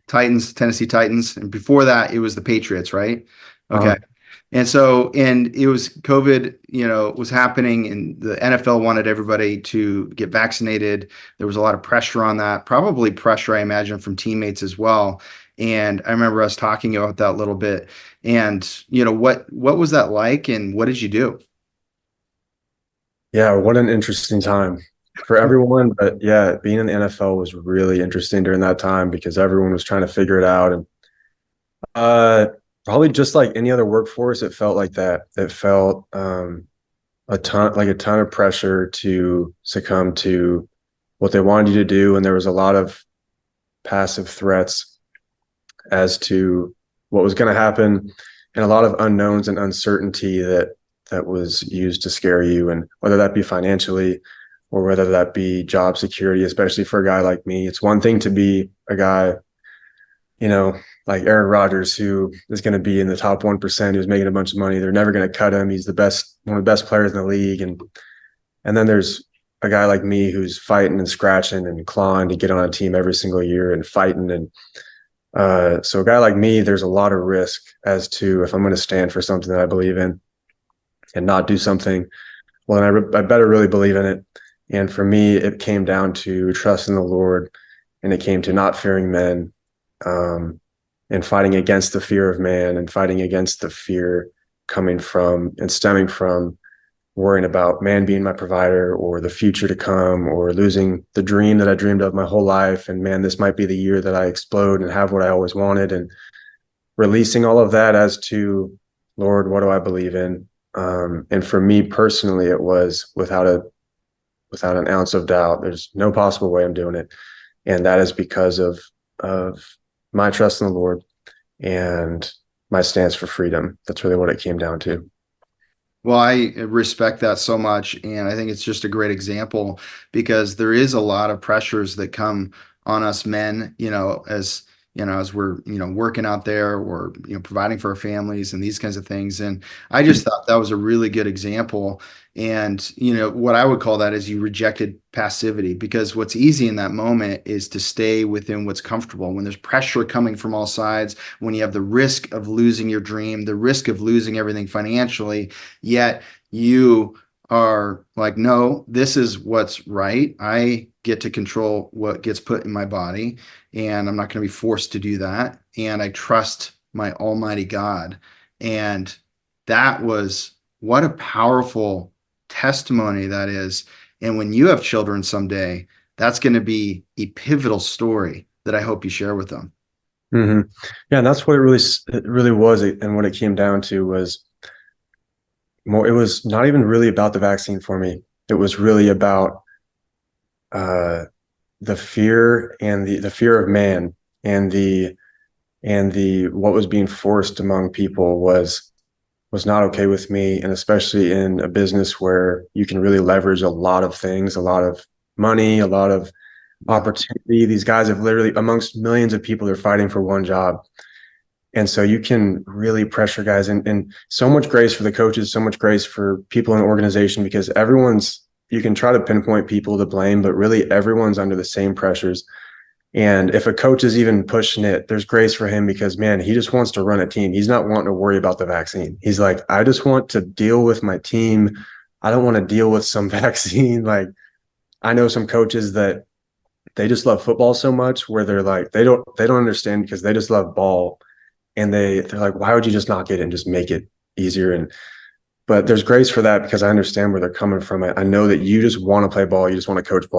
Titans, Tennessee Titans, and before that it was the Patriots, right? Okay. Uh, And it was COVID, was happening, and the NFL wanted everybody to get vaccinated. There was a lot of pressure on that, probably pressure, I imagine, from teammates as well. And I remember us talking about that a little bit. And, what was that like, and what did you do? yeah, what an interesting time for everyone. But yeah, being in the NFL was really interesting during that time because everyone was trying to figure it out. And uh, probably just like any other workforce, it felt like that. It felt a ton of pressure to succumb to what they wanted you to do. And there was a lot of passive threats as to what was going to happen and a lot of unknowns and uncertainty that was used to scare you, and whether that be financially or whether that be job security, especially for a guy like me. It's one thing to be a guy, you know, like Aaron Rodgers, who is going to be in the top 1%, who's making a bunch of money. They're never going to cut him. He's the best, one of the best players in the league. And then there's a guy like me who's fighting and scratching and clawing to get on a team every single year and fighting. And so a guy like me, there's a lot of risk as to if I'm going to stand for something that I believe in and not do something, well, then I better really believe in it. And for me, it came down to trusting the Lord, and it came to not fearing men, and fighting against the fear of man, and fighting against the fear coming from and stemming from worrying about man being my provider or the future to come or losing the dream that I dreamed of my whole life. And man, this might be the year that I explode and have what I always wanted, and releasing all of that as to, Lord, what do I believe in? And for me personally, it was without an ounce of doubt. There's no possible way I'm doing it, and that is because of my trust in the Lord and my stance for freedom. That's really what it came down to. Well, I respect that so much, and I think it's just a great example because there is a lot of pressures that come on us men, as we're, working out there or, providing for our families and these kinds of things. And I just thought that was a really good example. And, what I would call that is you rejected passivity, because what's easy in that moment is to stay within what's comfortable. When there's pressure coming from all sides, when you have the risk of losing your dream, the risk of losing everything financially, yet you are like, no, this is what's right. I get to control what gets put in my body, and I'm not going to be forced to do that. And I trust my Almighty God. And that was, what a powerful testimony that is. And when you have children someday, that's going to be a pivotal story that I hope you share with them. Mm-hmm. Yeah, and that's what it really was. And what it came down to was more. It was not even really about the vaccine for me. It was really about uh, the fear and the fear of man, and the what was being forced among people was not okay with me. And especially in a business where you can really leverage a lot of things, a lot of money, a lot of Yeah. opportunity. These guys have literally, amongst millions of people, they're fighting for one job. And so you can really pressure guys, and so much grace for the coaches, so much grace for people in the organization, because you can try to pinpoint people to blame, but really everyone's under the same pressures. And if a coach is even pushing it, there's grace for him because, man, he just wants to run a team. He's not wanting to worry about the vaccine. He's like, I just want to deal with my team. I don't want to deal with some vaccine. Like, I know some coaches that they just love football so much where they're like, they don't understand because they just love ball. And they're like, why would you just not get it and just make it easier? But there's grace for that because I understand where they're coming from. I know that you just want to play ball. You just want to coach ball.